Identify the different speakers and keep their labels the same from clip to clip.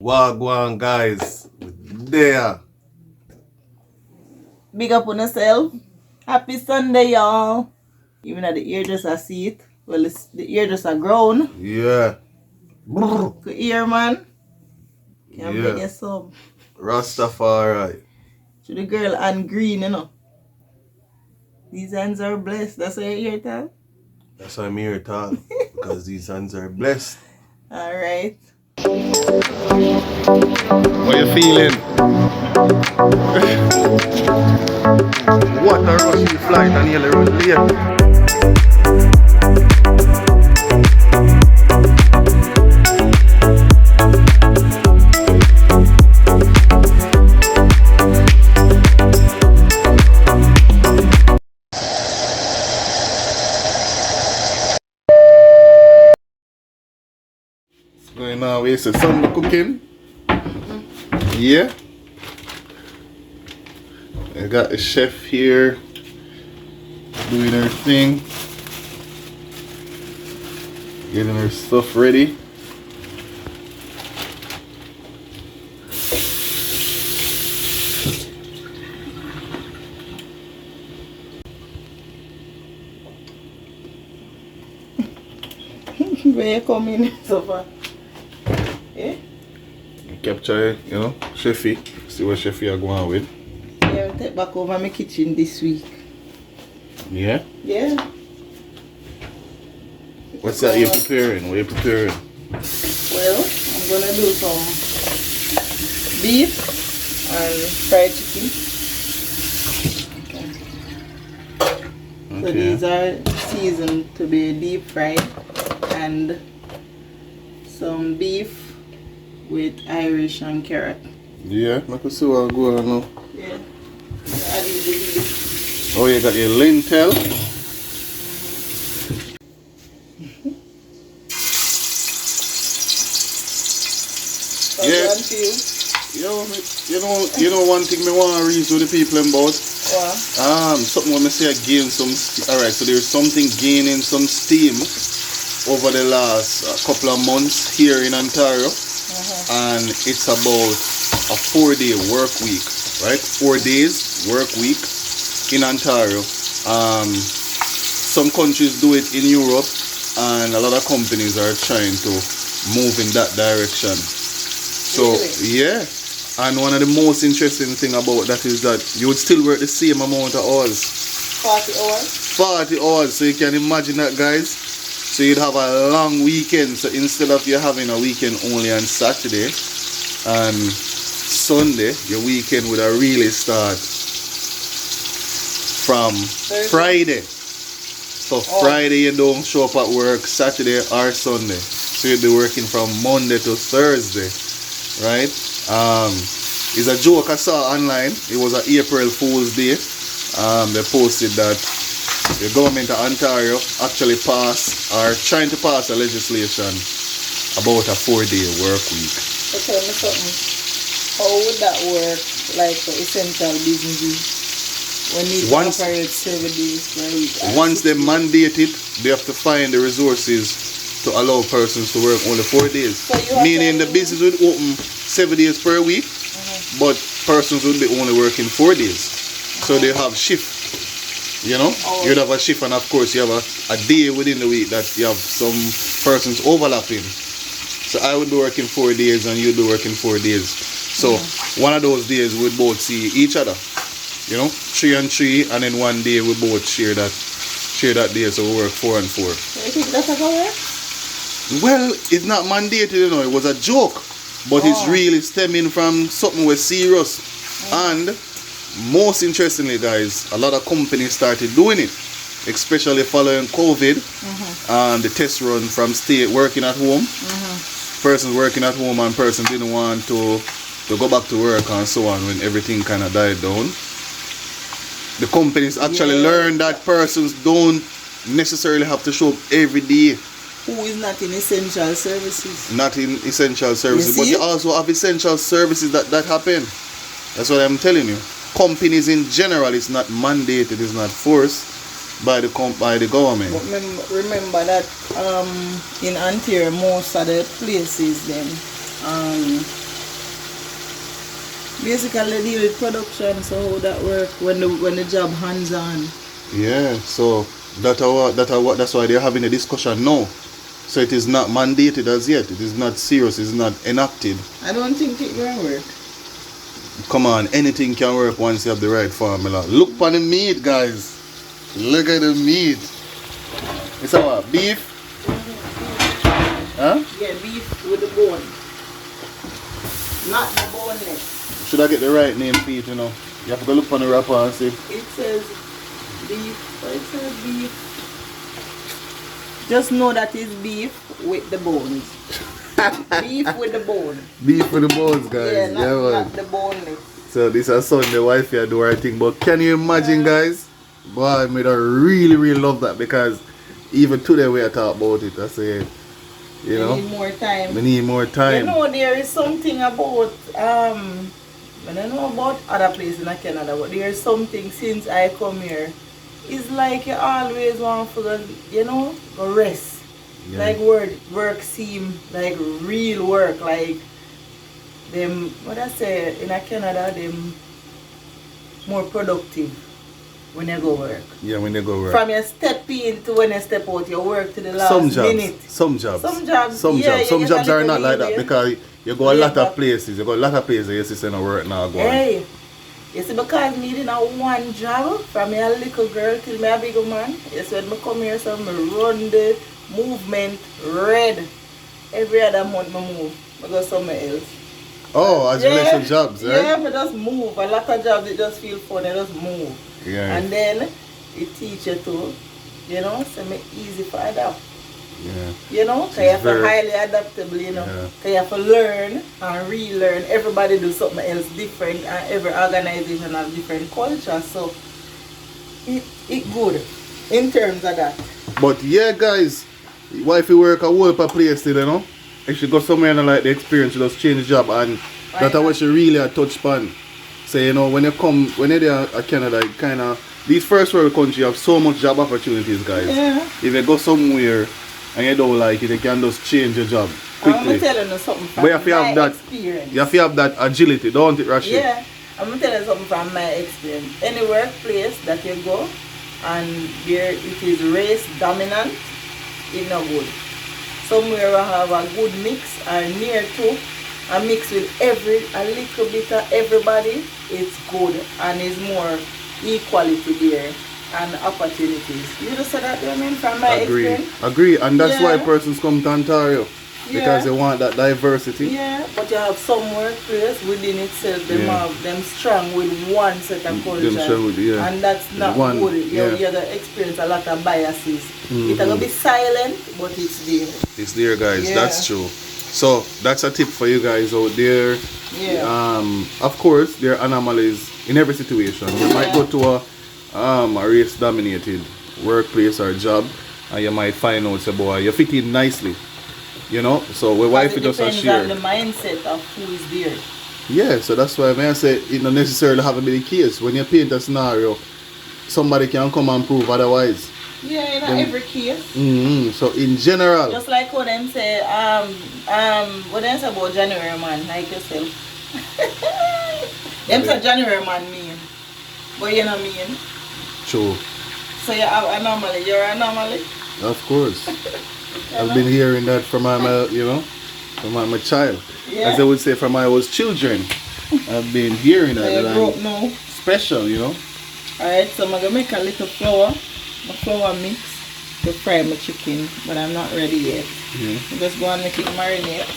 Speaker 1: Wagwan guys, there.
Speaker 2: Big up on yourself. Happy Sunday, y'all. Even at the ear just a see it. Well, the ear just a grown.
Speaker 1: Yeah.
Speaker 2: Good ear, man. Can
Speaker 1: Yeah.
Speaker 2: bring you some.
Speaker 1: Rastafari.
Speaker 2: To the girl and green, you know. These hands are blessed. That's why you hear that?
Speaker 1: That's why I'm here talk. Because these hands are blessed.
Speaker 2: Alright.
Speaker 1: What you feeling? What a rushing flight and nearly run late. What's going on? We say Sunday cooking. Yeah. I got the chef here doing her thing. Getting her stuff ready.
Speaker 2: Where you come in so far? Eh?
Speaker 1: Capture, chefy. See what chefy are going with.
Speaker 2: Yeah, I'll take back over my kitchen this week.
Speaker 1: Yeah?
Speaker 2: Yeah.
Speaker 1: What's that you're preparing? What are you preparing?
Speaker 2: Well, I'm gonna do some beef and fried chicken. So
Speaker 1: Okay.
Speaker 2: these are seasoned to be deep fried, and some beef with Irish and carrot.
Speaker 1: Yeah, I can see what going on now.
Speaker 2: Yeah. Add in the beef.
Speaker 1: Oh, you got your lentil. Yeah. You know one thing me want to reason with the people about.
Speaker 2: What?
Speaker 1: Something when me say I gain some. Alright, so there's something gaining some steam over the last couple of months here in Ontario, and it's about a 4-day work week, right? 4 days work week in Ontario. Some countries do it in Europe, and a lot of companies are trying to move in that direction. So
Speaker 2: Really?
Speaker 1: yeah, and one of the most interesting thing about that is that you would still work the same amount of hours.
Speaker 2: 40 hours?
Speaker 1: 40 hours, so you can imagine that, guys. So you'd have a long weekend. So instead of you having a weekend only on Saturday and Sunday, your weekend would really start from
Speaker 2: Thursday.
Speaker 1: Friday. So Friday you don't show up at work, Saturday or Sunday. So you'll be working from Monday to Thursday, right? It's a joke I saw online. It was an April Fool's Day. They posted that the government of Ontario actually passed or trying to pass a legislation about a 4-day work week.
Speaker 2: So tell me something. How would that work, like for essential businesses? When you operate 7 days per week?
Speaker 1: Once they mandate it, they have to find the resources to allow persons to work only 4 days.
Speaker 2: So
Speaker 1: Meaning the business would open 7 days per week, but persons would be only working 4 days. So they have shift. You'd have a shift, and of course you have a day within the week that you have some persons overlapping. So I would be working 4 days and you'd be working 4 days. So one of those days we'd both see each other. 3 and 3, and then one day we both share that day, so we work 4 and 4.
Speaker 2: So you think that's how it works?
Speaker 1: Well, it's not mandated, it was a joke, but it's really stemming from something was serious. And most interestingly, guys, a lot of companies started doing it, especially following COVID and the test run from working at home. Persons working at home and persons didn't want to go back to work and so on when everything kind of died down. The companies actually learned that persons don't necessarily have to show up every day.
Speaker 2: Who is not in essential services?
Speaker 1: Not in essential services, but you also have essential services that happen. That's what I'm telling you. Companies in general, it's not mandated, it's not forced by the government.
Speaker 2: But remember that in Ontario, most of the places them basically they deal with production, so how that work when the job hands on.
Speaker 1: Yeah, so that's why they're having a discussion now. So it is not mandated as yet. It is not serious. It's not enacted.
Speaker 2: I don't think it will work.
Speaker 1: Come on, anything can work once you have the right formula. Look for the meat, guys. Look at the meat. It's our beef. Huh?
Speaker 2: Yeah, beef with the bone. Not the boneless.
Speaker 1: Should I get the right name for it, you know? You have to go look on the wrapper and see.
Speaker 2: It says beef. It says beef. Just know that it's beef with the bones. Beef with the bone.
Speaker 1: Beef with the bones, guys.
Speaker 2: Yeah, not the boneless.
Speaker 1: So this is Sunday wife here do her thing. But can you imagine, guys? Boy, I made her really, really love that because even today we are talking about it. I say, you know,
Speaker 2: we need more time.
Speaker 1: We need more time.
Speaker 2: You know, there is something about I don't know about other places in Canada, but there is something since I come here. It's like you always want to go, you know, go rest. Yeah. Like work seem like real work. Like them, what I say in Canada, them more productive when you go work.
Speaker 1: Yeah, when you go work.
Speaker 2: From your step in to when you step out, you work to the last minute.
Speaker 1: Some jobs
Speaker 2: Yeah,
Speaker 1: are not like that because you go a lot of places. You go a lot of places. You see, no work now going.
Speaker 2: Hey, you see, because me didn't have one job from me a little girl till me a big man. You see, when I come here, so I run the movement red. Every other month I move. I go somewhere else.
Speaker 1: Oh, as relation jobs, right?
Speaker 2: Yeah, I just move. A lot of jobs, they just feel fun. I just move.
Speaker 1: Yeah.
Speaker 2: And then it teach you to, you know, so make easy for adapt.
Speaker 1: Yeah.
Speaker 2: You know, because you have to highly adaptable, you know. Because you have to learn and relearn. Everybody do something else different and every organization has different culture. So it good in terms of that.
Speaker 1: But yeah, guys, wife you work a whole heap of place still, you know. If she go somewhere and like the experience, she just change the job and that's what she really a touch upon. So you know when you're there at Canada, it kinda these first world countries have so much job opportunities, guys.
Speaker 2: Yeah.
Speaker 1: If you go somewhere and you don't like it, you can just change your job quickly.
Speaker 2: I'm gonna tell you something from
Speaker 1: but you have to have that
Speaker 2: experience.
Speaker 1: You have to have that agility, don't it, Rashid?
Speaker 2: Yeah. I'm gonna tell you something from my experience. Any workplace that you go and there it is race dominant, it's not good. Somewhere I have a good mix or near to a mix with a little bit of everybody, it's good and it's more equality there and opportunities. You just said that, I mean, from my experience?
Speaker 1: Agree, and that's why persons come to Ontario. Because they want that diversity.
Speaker 2: Yeah, but you have some workplace within itself, them have them strong with one set of culture. And that's not good. You're gonna experience a lot of biases. It's gonna be silent, but it's there.
Speaker 1: It's there, guys. That's true. So that's a tip for you guys out there.
Speaker 2: Yeah.
Speaker 1: Of course, there are anomalies in every situation. You might go to a race dominated workplace or job and you might find out say, boy, you fit in nicely. You know, so we wife it just a share.
Speaker 2: It depends on the mindset of who is there.
Speaker 1: Yeah, so that's why I say it don't necessarily have to be the case. When you paint a scenario, somebody can come and prove otherwise.
Speaker 2: Yeah, in every case.
Speaker 1: So in general.
Speaker 2: Just like what them say, what them say about January man, like yourself. Them say January man mean. But you know mean.
Speaker 1: True.
Speaker 2: So you have anomaly, you're an anomaly?
Speaker 1: Of course. I've been hearing that from my child.
Speaker 2: Yeah.
Speaker 1: As they would say from my was children. I've been hearing that.
Speaker 2: No.
Speaker 1: Special, you know.
Speaker 2: Alright, so I'm gonna make a little flour mix to fry my chicken, but I'm not ready yet. I'm just going to make it marinate.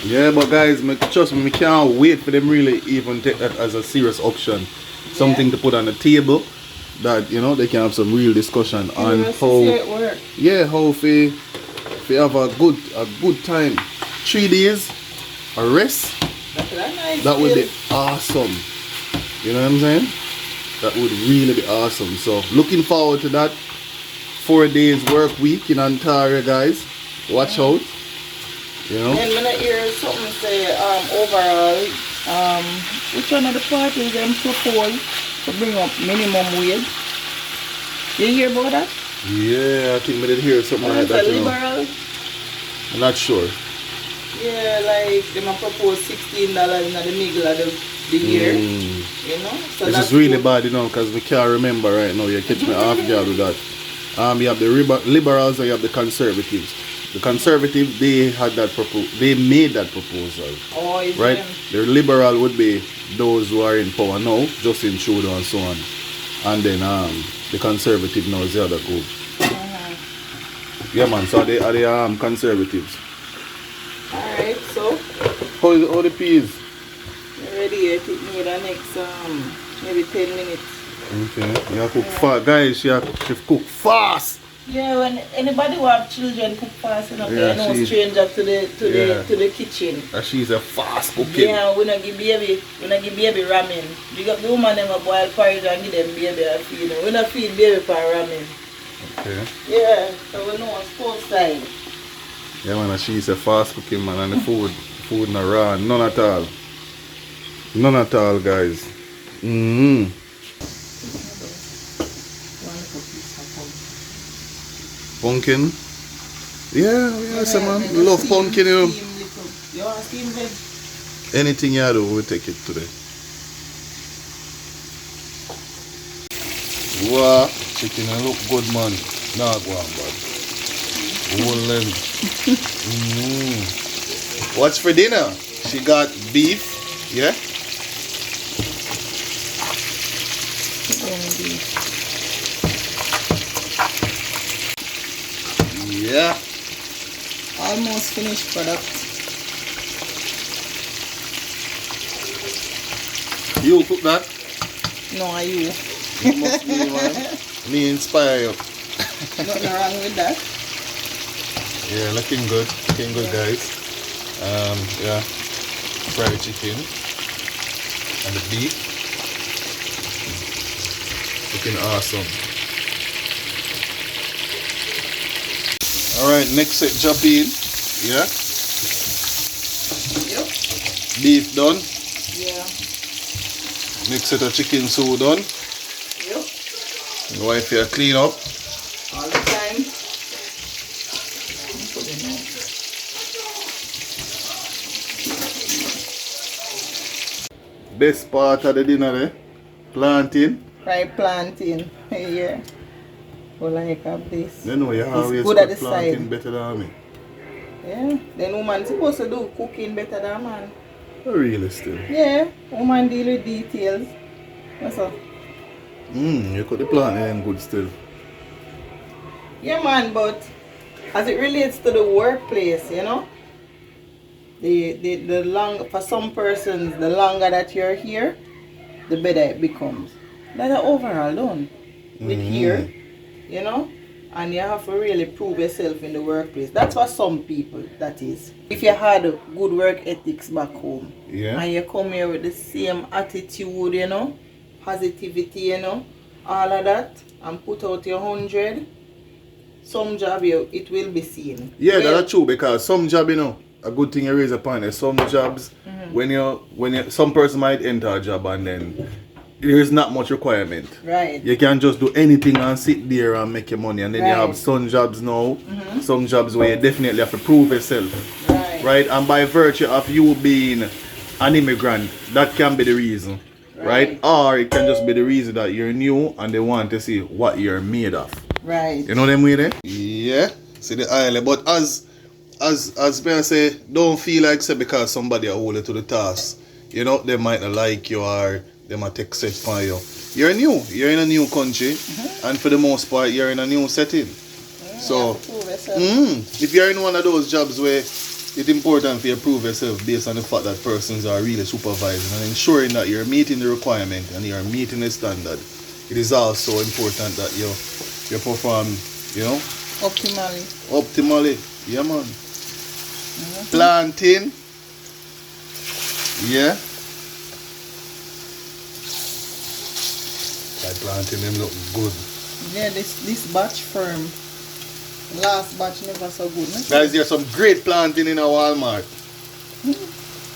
Speaker 1: Yeah, but guys, trust me, I can't wait for them really even take that as a serious option. Something to put on the table that, you know, they can have some real discussion on how if you have a good time. 3 days a rest. That would be awesome. You know what I'm saying? That would really be awesome. So looking forward to that. 4 days work week in Ontario, guys. Watch out. You know.
Speaker 2: And when I hear something say overall, which one of the parties them propose to bring up minimum wage? You hear about that?
Speaker 1: Yeah, I think we did hear something like that.
Speaker 2: Liberal?
Speaker 1: I'm not sure.
Speaker 2: Yeah, like they might propose $16 in the middle of the the year. You know? So
Speaker 1: This
Speaker 2: that's
Speaker 1: is really
Speaker 2: good.
Speaker 1: bad, you know, because we can't remember right now. You catch me off guard with that. You have the liberals and you have the conservatives. The conservative, they had that they made that proposal.
Speaker 2: Oh, is
Speaker 1: Right?
Speaker 2: them?
Speaker 1: The liberal would be those who are in power now, Justin Trudeau and so on. And then the conservative now is the other group. Yeah man, so are the conservatives.
Speaker 2: Alright, so
Speaker 1: How the peas?
Speaker 2: ready. I think need the next maybe 10 minutes.
Speaker 1: Okay. You cook fast. Guys, she cook fast.
Speaker 2: Yeah, when anybody who have children cook fast enough,
Speaker 1: Yeah,
Speaker 2: they no stranger to the kitchen.
Speaker 1: She's a fast cooking.
Speaker 2: Yeah, we not give baby ramen. We got the woman them a boil porridge and give them baby a feed. We not feed baby for ramen.
Speaker 1: Okay.
Speaker 2: Yeah, so we know on sports side.
Speaker 1: Yeah man, she's a fast cooking man, and the food not raw, none at all. None at all, guys. Pumpkin? Yeah, man. We love pumpkin, you know.
Speaker 2: You want steam veg?
Speaker 1: Anything you do, we'll take it today. Wow, chicken look good, man. Nah, go on, bud. Whole length. What's for dinner? She got beef, yeah? Yeah.
Speaker 2: Almost finished product.
Speaker 1: You cook that?
Speaker 2: No, are you?
Speaker 1: You must be, man. Me inspire you.
Speaker 2: Nothing wrong with that.
Speaker 1: Yeah, looking good. Looking good, guys. Yeah. Fried chicken. And the beef. Looking awesome. Alright, next set chop in. Yeah.
Speaker 2: Yep.
Speaker 1: Beef done.
Speaker 2: Yeah.
Speaker 1: Next set of chicken so done.
Speaker 2: Yep.
Speaker 1: Your wife here clean up.
Speaker 2: All the time.
Speaker 1: Best part of the dinner, eh? Planting.
Speaker 2: Fried plantain. Yeah. Well, I have this.
Speaker 1: You know you always
Speaker 2: good at
Speaker 1: cook
Speaker 2: the
Speaker 1: planting
Speaker 2: side.
Speaker 1: better than me.
Speaker 2: Yeah. Then woman supposed to do cooking better than man.
Speaker 1: Really still.
Speaker 2: Yeah. Woman deal with details. What's up?
Speaker 1: You cook the planting good still.
Speaker 2: Yeah, man, but as it relates to the workplace, you know, the long for some persons, the longer that you're here, the better it becomes. That's overall done with here, you know, and you have to really prove yourself in the workplace. That's for some people, that is. If you had good work ethics back home,
Speaker 1: Yeah.
Speaker 2: and you come here with the same attitude, you know, positivity, you know, all of that, and put out your 100. Some job it will be seen.
Speaker 1: Yeah,
Speaker 2: Well,
Speaker 1: that's true, because some job, you know, a good thing you raise a point is some jobs when you some person might enter a job and then there is not much requirement.
Speaker 2: right.
Speaker 1: You can just do anything and sit there and make your money, and then you have
Speaker 2: Right.
Speaker 1: some jobs now, some jobs where you definitely have to prove yourself.
Speaker 2: Right.
Speaker 1: Right? And by virtue of you being an immigrant, that can be the reason. Right? Or it can just be the reason that you're new and they want to see what you're made of.
Speaker 2: Right.
Speaker 1: You know them way there? Yeah. See the island. But as I say, don't feel like say because somebody hold you to the task. You know, they might not like you or they might take set for you. You're new. You're in a new country, and for the most part you're in a new setting. So
Speaker 2: You have to prove yourself.
Speaker 1: if you're in one of those jobs where it's important for you to prove yourself based on the fact that persons are really supervising and ensuring that you're meeting the requirement and you're meeting the standard, it is also important that you perform, you know, optimally. Yeah, man. Planting. Yeah. That planting them look good.
Speaker 2: Yeah, this batch firm. Last batch never so good. No?
Speaker 1: Guys, there's some great planting in a Walmart.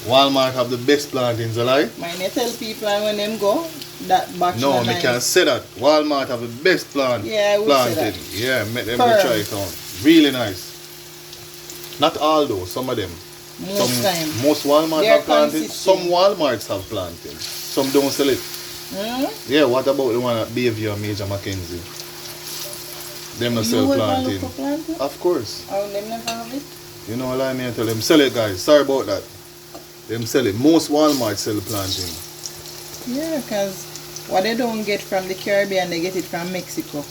Speaker 1: Walmart have the best plantings, alive.
Speaker 2: Mine you tell people and when them go, that batch
Speaker 1: No,
Speaker 2: not
Speaker 1: me
Speaker 2: nice.
Speaker 1: can't say that. Walmart have the best
Speaker 2: Yeah, I would say
Speaker 1: planting.
Speaker 2: that.
Speaker 1: Yeah, make them
Speaker 2: Firm.
Speaker 1: go try it on. Really nice. Not all though, some of them. Most Walmarts
Speaker 2: They're
Speaker 1: have planting.
Speaker 2: consistent.
Speaker 1: Some Walmarts have planting. Some don't sell it. Yeah, what about the one at Bayview and Major Mackenzie? Them not sell planting. Of course.
Speaker 2: Oh, them never have it?
Speaker 1: You know what I mean? I tell them sell it, guys. Sorry about that. Them sell it. Most Walmarts sell planting.
Speaker 2: Yeah, because what they don't get from the Caribbean, they get it from Mexico.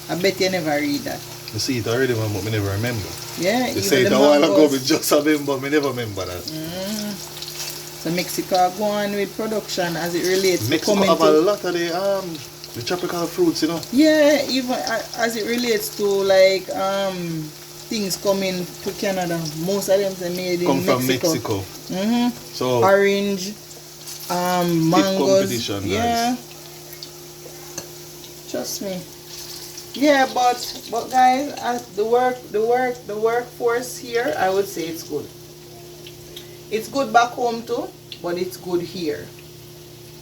Speaker 2: I bet you never read that.
Speaker 1: You see it already, man, but me never remember.
Speaker 2: Yeah,
Speaker 1: you say it a while ago, me just remember, but me never remember that.
Speaker 2: So Mexico go on with production as it relates
Speaker 1: Mexico
Speaker 2: to
Speaker 1: have a lot of the tropical fruits, you know.
Speaker 2: Yeah, even as it relates to like things coming to Canada. Most of them are made in Mexico.
Speaker 1: Come from Mexico. So
Speaker 2: orange, mangoes.
Speaker 1: Competition, guys.
Speaker 2: Yeah. Trust me. Yeah, but guys, the workforce here, I would say it's good. It's good back home too, but it's good here.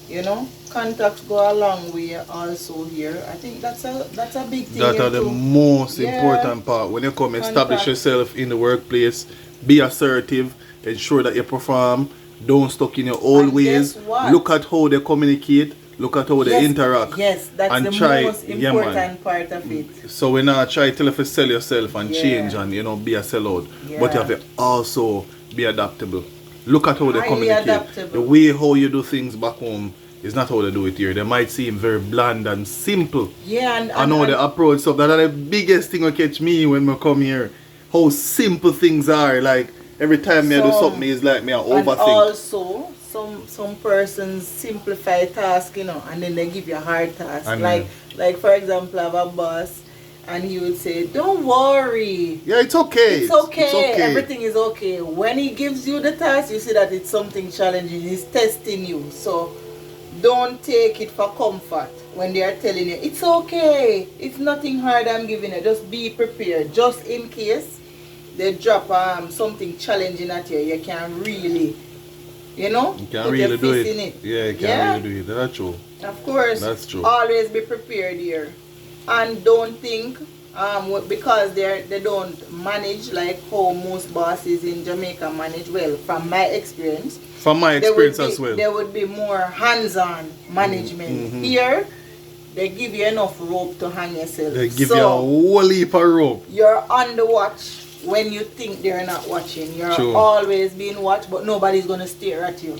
Speaker 2: You know, contacts go a long way also here. I think that's a big thing.
Speaker 1: That are the most important part. When you come, establish yourself in the workplace, be assertive, ensure that you perform, don't stuck in your old ways. Look at how they communicate. Look at how they interact.
Speaker 2: Yes, that's
Speaker 1: and
Speaker 2: the
Speaker 1: try,
Speaker 2: most important part of it.
Speaker 1: So when I try to sell yourself and change and be a sellout, but you have to also be adaptable. Look at how they communicate. Adaptable. The way how you do things back home is not how they do it here. They might seem very bland and simple.
Speaker 2: Yeah, and
Speaker 1: I know the approach stuff. That's the biggest thing that catch me when I come here. How simple things are. Like every time I do something, it's like me I overthink.
Speaker 2: And also, some persons simplify tasks, and then they give you a hard task. And like for example, I have a boss, and he would say, "Don't worry.
Speaker 1: Yeah, it's okay.
Speaker 2: It's okay. Everything is okay." When he gives you the task, you see that it's something challenging. He's testing you. So don't take it for comfort when they are telling you, "It's okay. It's nothing hard I'm giving you. Just be prepared. Just in case they drop something challenging at you, you can really, you can
Speaker 1: really do it.
Speaker 2: In it.
Speaker 1: Yeah, you can really do it. That's true.
Speaker 2: Of course.
Speaker 1: That's true.
Speaker 2: Always be prepared here. And don't think because they don't manage like how most bosses in Jamaica manage. Well, from my experience.
Speaker 1: From my experience as well.
Speaker 2: There would be more hands-on management. Here, they give you enough rope to hang yourself.
Speaker 1: They give you a whole heap of rope.
Speaker 2: You're on the watch when you think they're not watching. You're always being watched, but nobody's going to stare at you.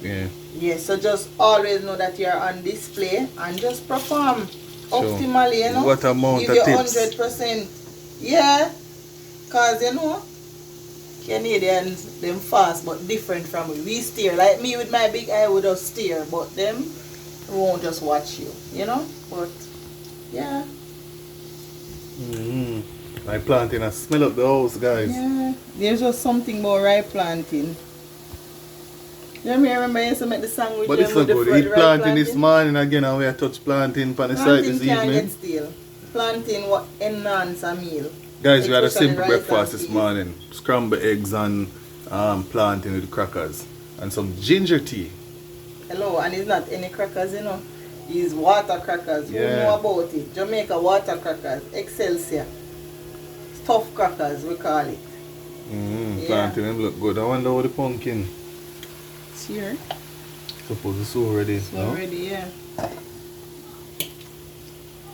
Speaker 1: Yeah.
Speaker 2: Yeah, so just always know that you're on display and just perform optimally,
Speaker 1: What amount
Speaker 2: give
Speaker 1: of
Speaker 2: you
Speaker 1: tips?
Speaker 2: 100%. Yeah, because Canadians, them fast but different from we. We steer. Like me with my big eye would just steer, but them won't just watch you, But yeah.
Speaker 1: Like planting, I smell up the house, guys.
Speaker 2: Yeah, there's just something about ripe planting. You remember I used to make the sandwich.
Speaker 1: But it's not good. Eat planting this morning again, and we are touch planting on the side this evening.
Speaker 2: Planting can get stale. Planting what enhance a meal.
Speaker 1: Guys, we had a simple breakfast this morning. Scrambled eggs and planting with crackers. And some ginger tea.
Speaker 2: Hello, and it's not any crackers, It's water crackers. Who know about it? Jamaica water crackers. Excelsior. Stuffed crackers, we call it.
Speaker 1: Planting them look good. I wonder what the pumpkin.
Speaker 2: It's here.
Speaker 1: Suppose it's already.
Speaker 2: It's already, yeah.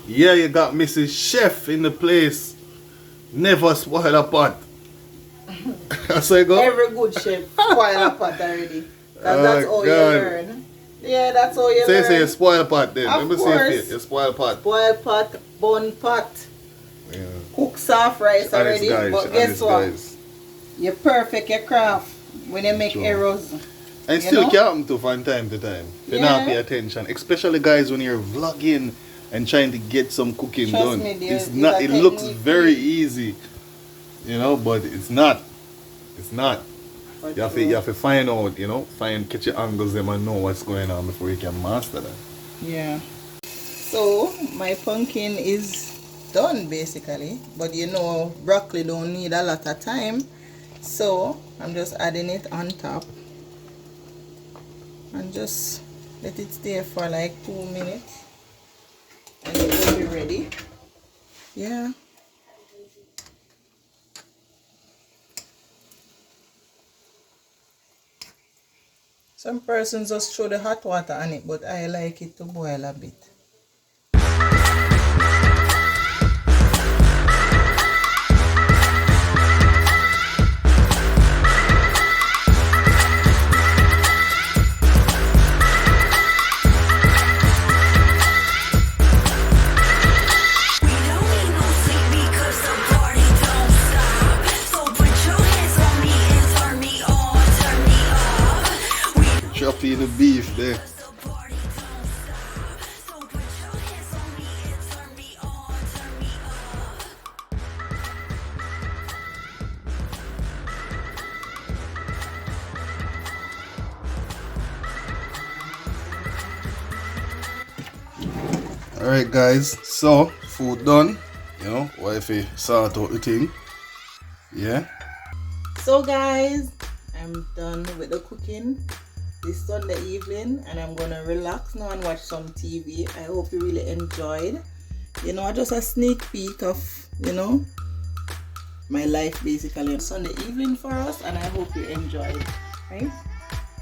Speaker 1: Yeah, you got Mrs. Chef in the place. Never spoil a pot. That's how you go?
Speaker 2: Every good chef spoil a pot already. Because that's how you learn. Yeah, that's how you learn.
Speaker 1: Say you spoil pot then.
Speaker 2: Of
Speaker 1: Let me see if you spoil pot.
Speaker 2: Spoil pot, bun pot.
Speaker 1: Yeah.
Speaker 2: Cook soft rice already.
Speaker 1: Guys,
Speaker 2: but guess what? You perfect your craft when you make errors.
Speaker 1: And still can happen to from time to time. You not pay attention. Especially guys when you're vlogging and trying to get some cooking done. It's not, it looks very easy. But it's not. It's not. You have to find out, catch your angles them and know what's going on before you can master that.
Speaker 2: Yeah. So my pumpkin is done basically. But broccoli don't need a lot of time. So I'm just adding it on top. And just let it stay for like 2 minutes. And it will be ready. Yeah. Some persons just throw the hot water on it, but I like it to boil a bit.
Speaker 1: Chopping the beef there. Alright guys, so food done. You know, wifey sort out the thing. Yeah.
Speaker 2: So guys, I'm done with the cooking this Sunday evening, and I'm gonna relax now and watch some TV. I hope you really enjoyed. You know, just a sneak peek of, you know, my life basically Sunday evening for us, and I hope you enjoyed. Right?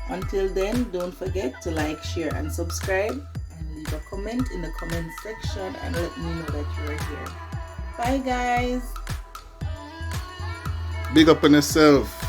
Speaker 2: Until then, don't forget to like, share, and subscribe, and leave a comment in the comment section and let me know that you're here. Bye guys.
Speaker 1: Big up on yourself.